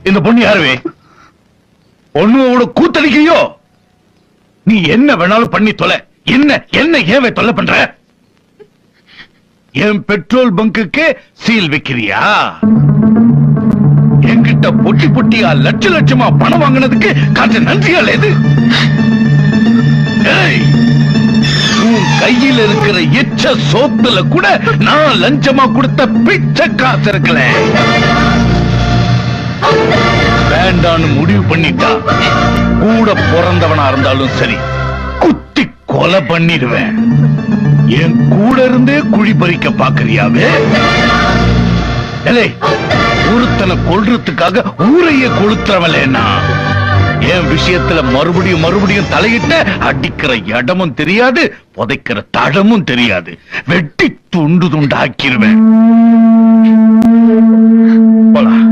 இந்த பொண்ணு யாருவே? பொண்ணுவோட கூத்தடிக்கிறியோ? நீ என்ன வேணாலும் பண்ணி தொலை. என்ன என்ன ஏன் தொல்லை பண்ற? என் பெட்ரோல் பங்குக்கு சீல் வைக்கிறியா? என்கிட்ட பொட்டி பொட்டியா லட்ச லட்சமா பணம் வாங்கினதுக்கு காற்று நன்றியால் எது? உன் கையில் இருக்கிற எச்ச சோத்துல கூட நான் லஞ்சமா கொடுத்த பிச்சை காசு இருக்கல. வேண்டான்னு முடிவு பண்ணிட்டா கூட பிறந்தவனா இருந்தாலும் சரி குத்தி கொலை பண்ணிடுவேன். என் கூட இருந்தே குழி பறிக்க பாக்குறியாவே? ஒருத்தனை கொல்றதுக்காக ஊரையே கொளுத்துறவலேனா என் விஷயத்துல மறுபடியும் மறுபடியும் தலையிட்ட அடிக்கிற இடமும் தெரியாது, புதைக்கிற தடமும் தெரியாது. வெட்டி துண்டு துண்டாக்கிருவேன். போலாம்.